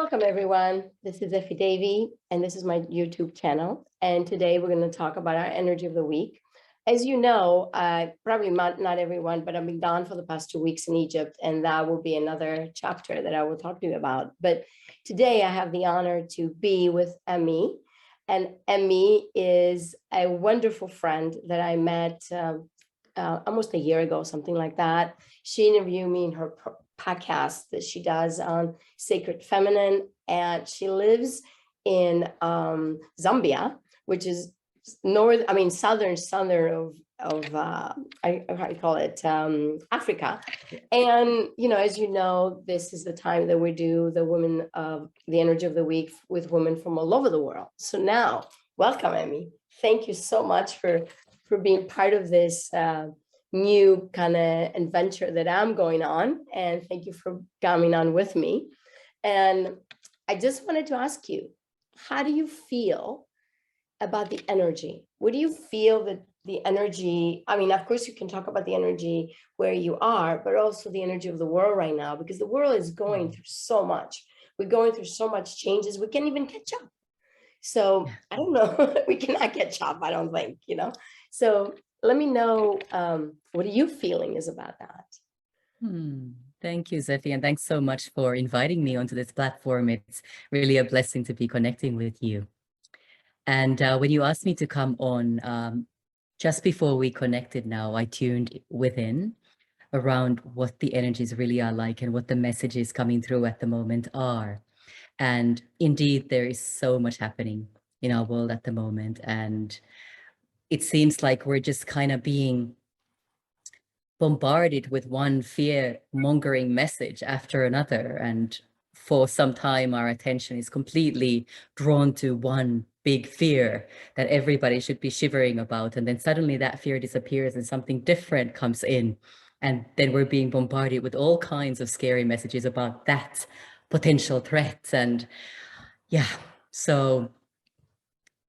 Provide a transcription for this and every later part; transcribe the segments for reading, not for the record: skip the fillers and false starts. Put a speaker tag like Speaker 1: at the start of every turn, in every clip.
Speaker 1: Welcome, everyone. This is Effie Davy, and this is my YouTube channel. And today we're going to talk about our energy of the week. As you know, probably not everyone, but I've been gone for the past 2 weeks in Egypt, and that will be another chapter that I will talk to you about. But today I have the honor to be with Emmy. And Emmy is a wonderful friend that I met almost a year ago, something like that. She interviewed me in her podcast that she does on Sacred Feminine, and she lives in Zambia, which is southern of how you call it, Africa. And as you know, this is the time that we do the women of the energy of the week with women from all over the world. So now, welcome, Emmy. Thank you so much for being part of this new kind of adventure that I'm going on. And thank you for coming on with me. And I just wanted to ask you, how do you feel about the energy? What do you feel that the energy, of course you can talk about the energy where you are, but also the energy of the world right now, because the world is going through so much. We're going through so much changes. We can't even catch up. So I don't know, we cannot catch up, I don't think, So let me know, what are you feeling is about that?
Speaker 2: Thank you, Zephy, and thanks so much for inviting me onto this platform. It's really a blessing to be connecting with you. And when you asked me to come on, just before we connected now, I tuned within around what the energies really are like and what the messages coming through at the moment are. And indeed, there is so much happening in our world at the moment. And it seems like we're just kind of being bombarded with one fear-mongering message after another. And for some time, our attention is completely drawn to one big fear that everybody should be shivering about. And then suddenly that fear disappears and something different comes in. And then we're being bombarded with all kinds of scary messages about that potential threat. And so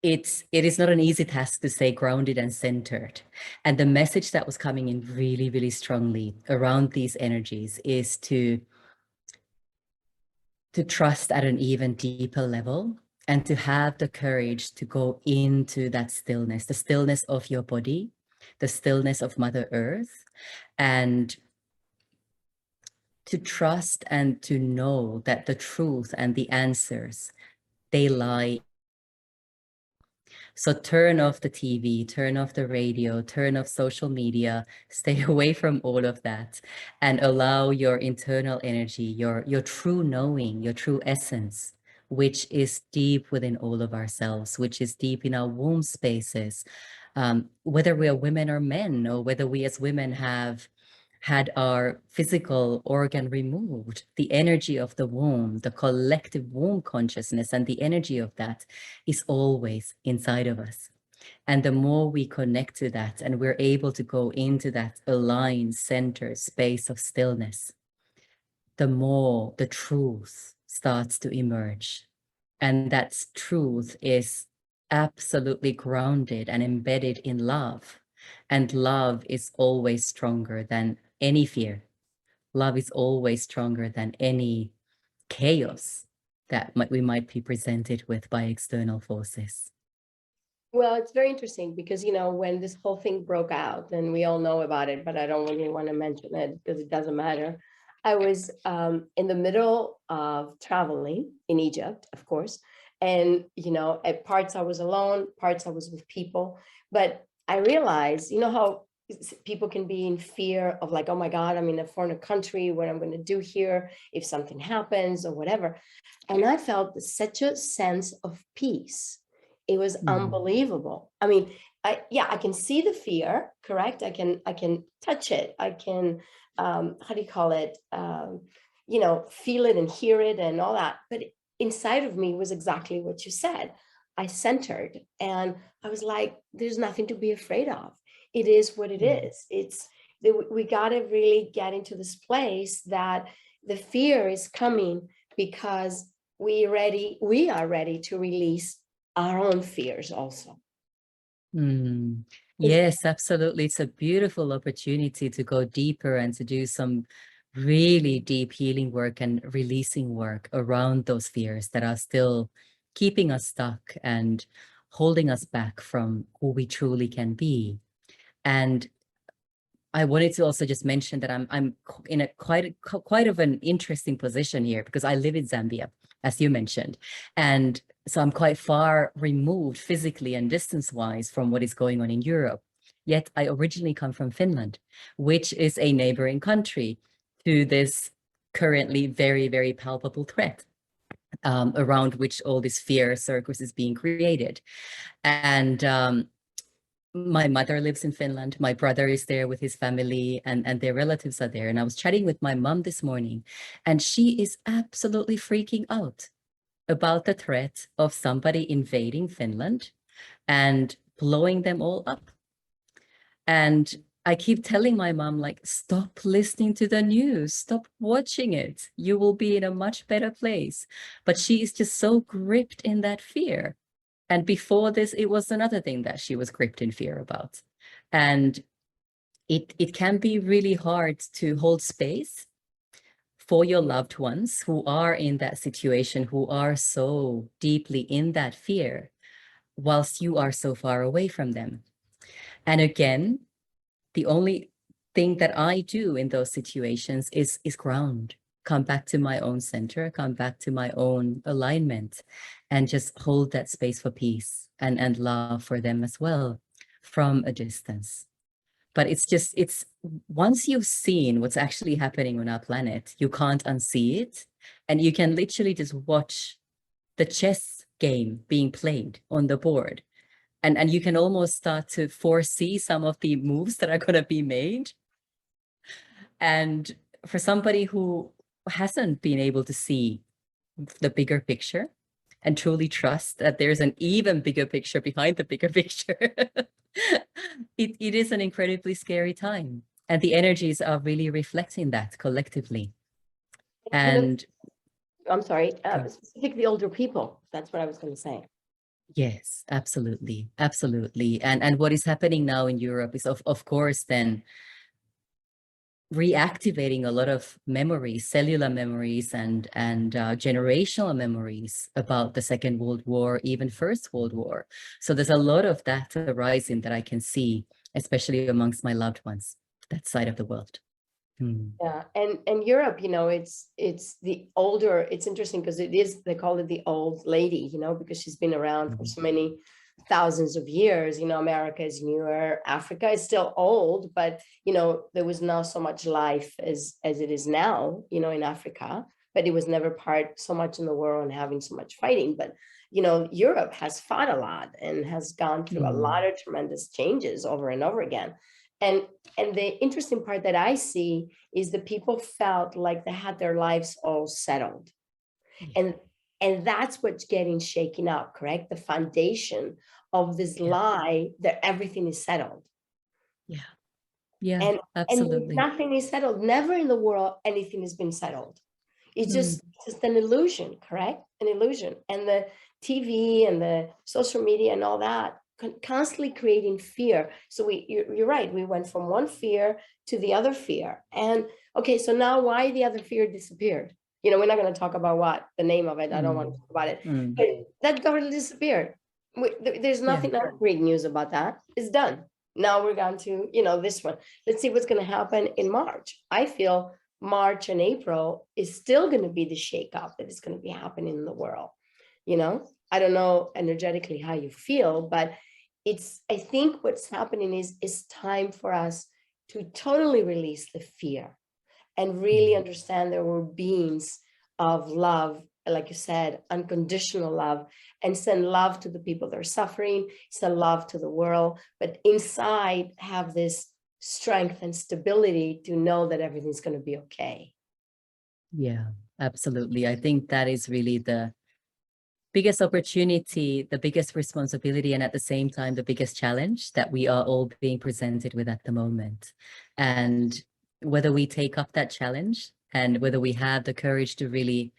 Speaker 2: it is not an easy task to stay grounded and centered. And the message that was coming in really, really strongly around these energies is to trust at an even deeper level and to have the courage to go into that stillness, the stillness of your body, the stillness of Mother Earth, and to trust and to know that the truth and the answers, they lie. So turn off the TV, turn off the radio, turn off social media, stay away from all of that and allow your internal energy, your true knowing, your true essence, which is deep within all of ourselves, which is deep in our womb spaces, whether we are women or men, or whether we as women have had our physical organ removed, the energy of the womb, the collective womb consciousness and the energy of that is always inside of us. And the more we connect to that and we're able to go into that aligned center space of stillness, the more the truth starts to emerge. And that truth is absolutely grounded and embedded in love. And love is always stronger than any fear. Love is always stronger than any chaos that we might be presented with by external forces.
Speaker 1: Well, it's very interesting because, when this whole thing broke out, and we all know about it, but I don't really want to mention it because it doesn't matter. I was in the middle of traveling in Egypt, of course. And, at parts I was alone, parts I was with people. But I realized, how people can be in fear of like, oh my God, I'm in a foreign country, what I'm going to do here if something happens or whatever. And I felt such a sense of peace. It was unbelievable. I can see the fear, correct? I can touch it. I can, how do you call it? Feel it and hear it and all that. But inside of me was exactly what you said. I centered and I was like, there's nothing to be afraid of. It is what it is. We got to really get into this place that the fear is coming because we are ready to release our own fears also.
Speaker 2: Yes, absolutely. It's a beautiful opportunity to go deeper and to do some really deep healing work and releasing work around those fears that are still keeping us stuck and holding us back from who we truly can be. And I wanted to also just mention that I'm in a quite of an interesting position here because I live in Zambia, as you mentioned, and so I'm quite far removed physically and distance-wise from what is going on in Europe. Yet I originally come from Finland, which is a neighboring country to this currently very, very palpable threat, around which all this fear circus is being created. And my mother lives in Finland. My brother is there with his family, and their relatives are there. And I was chatting with my mom this morning, and she is absolutely freaking out about the threat of somebody invading Finland and blowing them all up. And I keep telling my mom, like, stop listening to the news, stop watching it. You will be in a much better place. But she is just so gripped in that fear. And before this, it was another thing that she was gripped in fear about. And it can be really hard to hold space for your loved ones who are in that situation, who are so deeply in that fear, whilst you are so far away from them. And again, the only thing that I do in those situations is ground, come back to my own center, come back to my own alignment, and just hold that space for peace and love for them as well from a distance. But it's once you've seen what's actually happening on our planet, you can't unsee it. And you can literally just watch the chess game being played on the board. And you can almost start to foresee some of the moves that are going to be made. And for somebody who hasn't been able to see the bigger picture and truly trust that there's an even bigger picture behind the bigger picture, it is an incredibly scary time. And the energies are really reflecting that collectively. And
Speaker 1: I'm sorry,
Speaker 2: go.
Speaker 1: specifically older people. That's what I was going to say.
Speaker 2: Yes, absolutely. Absolutely. And what is happening now in Europe is of course then reactivating a lot of memories, cellular memories and generational memories about the Second World War, even First World War. So there's a lot of that arising that I can see, especially amongst my loved ones, that side of the world.
Speaker 1: Yeah, and Europe, it's the older. It's interesting because it is, they call it the old lady, because she's been around for so many thousands of years. America is newer, Africa is still old, but there was not so much life as it is now, in Africa, but it was never part so much in the world and having so much fighting. But Europe has fought a lot and has gone through a lot of tremendous changes over and over again. And the interesting part that I see is the people felt like they had their lives all settled. And that's what's getting shaken up, correct? The foundation of this lie that everything is settled.
Speaker 2: Yeah. Yeah,
Speaker 1: And
Speaker 2: absolutely.
Speaker 1: nothing is settled. Never in the world anything has been settled. It's just an illusion, correct? An illusion. And the TV and the social media and all that constantly creating fear. So you're right. We went from one fear to the other fear. And okay, so now why the other fear disappeared? We're not going to talk about what the name of it. I don't want to talk about it. But that government disappeared. There's
Speaker 2: Yeah.
Speaker 1: nothing else great news about that. It's done. Now we're going to, this one. Let's see what's going to happen in March. I feel March and April is still going to be the shakeup that is going to be happening in the world. I don't know energetically how you feel, but I think what's happening is time for us to totally release the fear and really understand that we're beings of love, like you said, unconditional love, and send love to the people that are suffering, send love to the world, but inside have this strength and stability to know that everything's going to be okay.
Speaker 2: Yeah, absolutely. I think that is really the biggest opportunity, the biggest responsibility, and at the same time, the biggest challenge that we are all being presented with at the moment. And whether we take up that challenge and whether we have the courage to really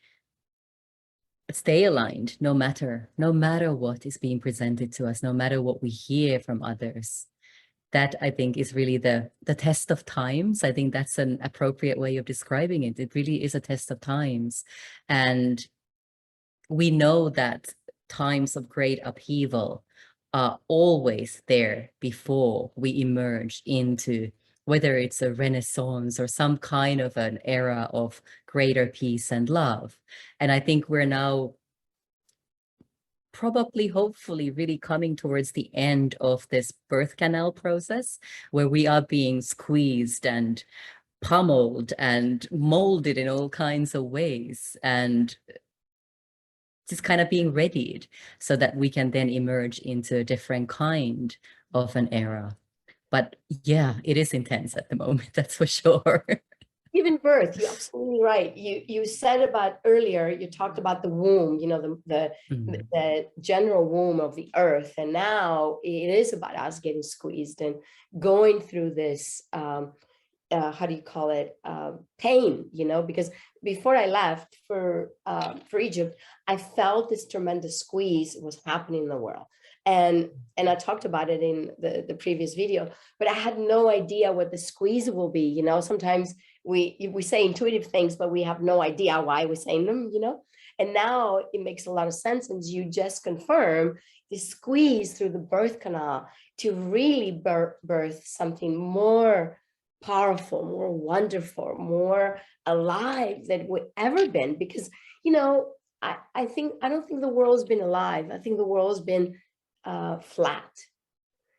Speaker 2: stay aligned, no matter what is being presented to us, no matter what we hear from others, that I think is really the test of times. I think that's an appropriate way of describing it. It really is a test of times. And we know that times of great upheaval are always there before we emerge into whether it's a renaissance or some kind of an era of greater peace and love. And I think we're now probably, hopefully, really coming towards the end of this birth canal process where we are being squeezed and pummeled and molded in all kinds of ways, and just kind of being readied so that we can then emerge into a different kind of an era. But yeah, it is intense at the moment, that's for sure.
Speaker 1: Even birth, you're absolutely right. You said about earlier, you talked about the womb, you know, the general womb of the earth. And now it is about us getting squeezed and going through this how do you call it, pain, you know, because before I left for Egypt, I felt this tremendous squeeze was happening in the world. And I talked about it in the previous video, but I had no idea what the squeeze will be. You know, sometimes we say intuitive things, but we have no idea why we're saying them, you know. And now it makes a lot of sense, and you just confirm the squeeze through the birth canal to really birth something more powerful, more wonderful, more alive than we've ever been. Because, you know, I don't think the world's been alive. I think the world's been flat.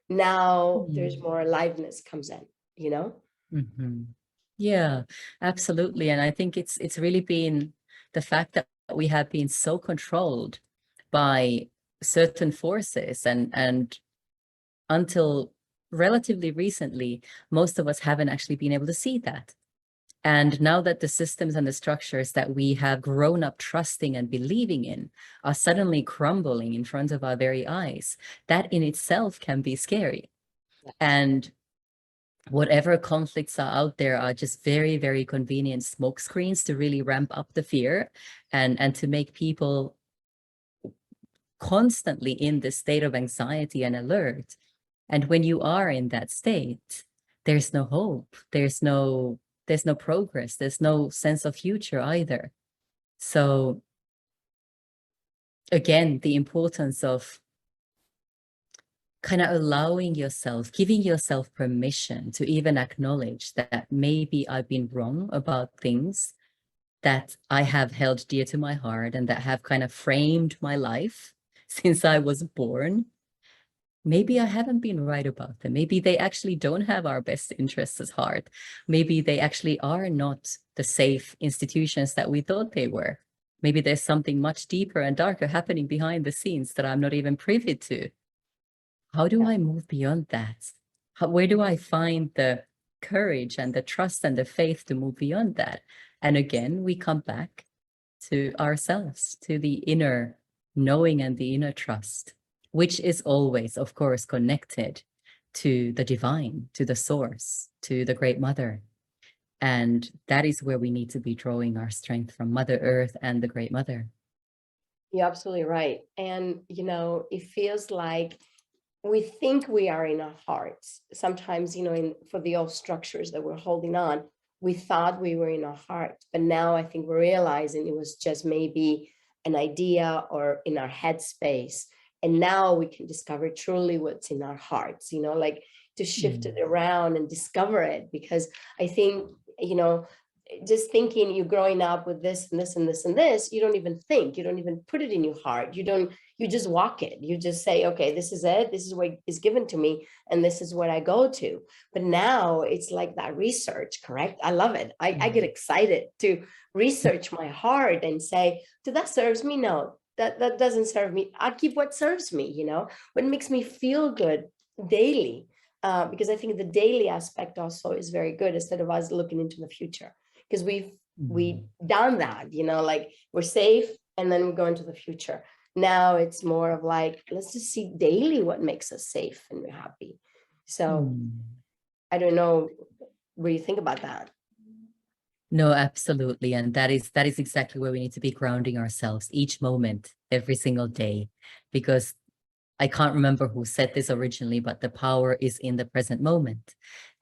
Speaker 1: Now there's more aliveness comes in, you know?
Speaker 2: Mm-hmm. Yeah, absolutely. And I think it's really been the fact that we have been so controlled by certain forces, and until relatively recently, most of us haven't actually been able to see that. And now that the systems and the structures that we have grown up trusting and believing in are suddenly crumbling in front of our very eyes, that in itself can be scary. And whatever conflicts are out there are just very, very convenient smoke screens to really ramp up the fear and to make people constantly in this state of anxiety and alert. And when you are in that state, there's no hope, there's no progress, there's no sense of future either. So again, the importance of kind of allowing yourself, giving yourself permission to even acknowledge that maybe I've been wrong about things that I have held dear to my heart and that have kind of framed my life since I was born. Maybe I haven't been right about them. Maybe they actually don't have our best interests at heart. Maybe they actually are not the safe institutions that we thought they were. Maybe there's something much deeper and darker happening behind the scenes that I'm not even privy to. How do I move beyond that? Where do I find the courage and the trust and the faith to move beyond that? And again, we come back to ourselves, to the inner knowing and the inner trust, which is always, of course, connected to the divine, to the source, to the Great Mother. And that is where we need to be drawing our strength from, Mother Earth and the Great Mother.
Speaker 1: You're absolutely right. And, you know, it feels like we think we are in our hearts. Sometimes, you know, for the old structures that we're holding on, we thought we were in our heart. But now I think we're realizing it was just maybe an idea or in our head space. And now we can discover truly what's in our hearts, you know, like to shift it around and discover it. Because I think, you know, just thinking you're growing up with this and this and this and this, you don't even think, you don't even put it in your heart. You just walk it. You just say, okay, this is it. This is what is given to me. And this is what I go to. But now it's like that research, correct? I love it. I get excited to research my heart and say, do that serves me? No, that doesn't serve me. I'll keep what serves me, you know, what makes me feel good daily. Because I think the daily aspect also is very good instead of us looking into the future. Because we done that, you know, like we're safe and then we go into the future. Now it's more of like, let's just see daily what makes us safe and we're happy. So I don't know what do you think about that?
Speaker 2: No, absolutely. And that is exactly where we need to be grounding ourselves each moment, every single day, because I can't remember who said this originally, but the power is in the present moment.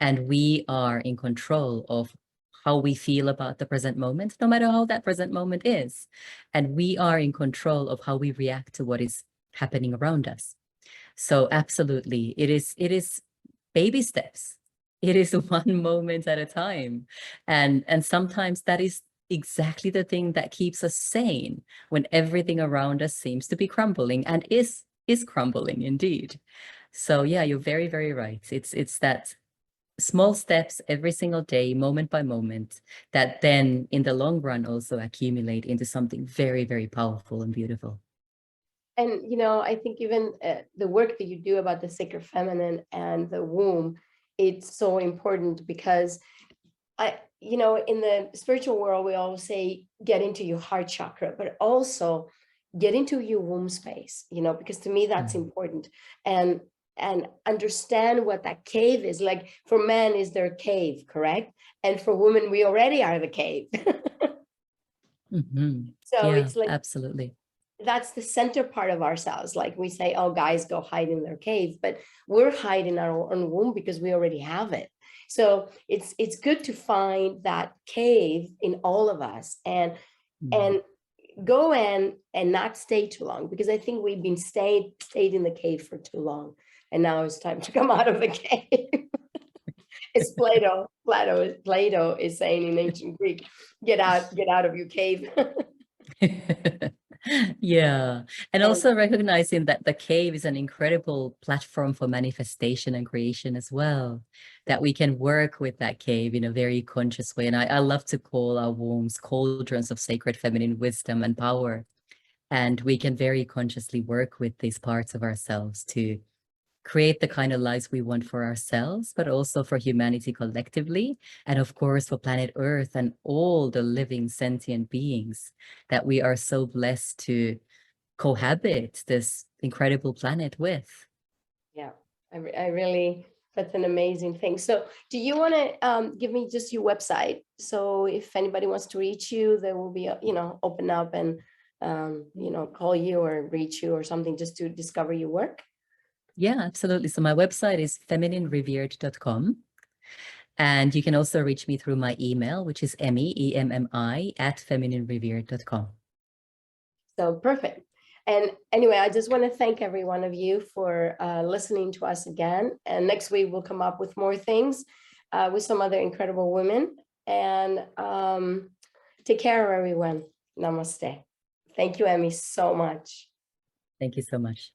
Speaker 2: And we are in control of how we feel about the present moment, no matter how that present moment is. And we are in control of how we react to what is happening around us. So absolutely, it is baby steps. It is one moment at a time. And sometimes that is exactly the thing that keeps us sane when everything around us seems to be crumbling and is crumbling indeed. So yeah, you're very, very right. It's that small steps every single day, moment by moment, that then in the long run also accumulate into something very, very powerful and beautiful.
Speaker 1: And, I think even the work that you do about the sacred feminine and the womb, it's so important because in the spiritual world, we always say, get into your heart chakra, but also get into your womb space, because to me that's
Speaker 2: Mhm.
Speaker 1: important. And understand what that cave is like. For men is their cave, correct? And for women, we already are the cave.
Speaker 2: Mhm.
Speaker 1: So
Speaker 2: Yeah,
Speaker 1: it's like,
Speaker 2: absolutely.
Speaker 1: that's the center part of ourselves. Like we say, oh, guys go hide in their cave, but we're hiding our own womb because we already have it. So it's good to find that cave in all of us,
Speaker 2: Mhm.
Speaker 1: and go in and not stay too long, because I think we've been stayed in the cave for too long, and now it's time to come out of the cave. It's Plato is saying in ancient Greek, get out of your cave.
Speaker 2: Yeah. And
Speaker 1: And
Speaker 2: also recognizing that the cave is an incredible platform for manifestation and creation as well, that we can work with that cave in a very conscious way. And I love to call our wombs cauldrons of sacred feminine wisdom and power. And we can very consciously work with these parts of ourselves to create the kind of lives we want for ourselves, but also for humanity collectively. And of course, for planet Earth and all the living sentient beings that we are so blessed to cohabit this incredible planet with.
Speaker 1: yeah, I really, that's an amazing thing. So do you want to give me just your website? So if anybody wants to reach you, they will be, open up and, call you or reach you or something just to discover your work.
Speaker 2: Yeah, absolutely. So my website is femininerevered.com. And you can also reach me through my email, which is Emmy, at femininerevered.com.
Speaker 1: So perfect. And anyway, I just want to thank every one of you for listening to us again. And next week we'll come up with more things with some other incredible women. And take care, everyone. Namaste. Thank you, Emmy, so much.
Speaker 2: Thank you so much.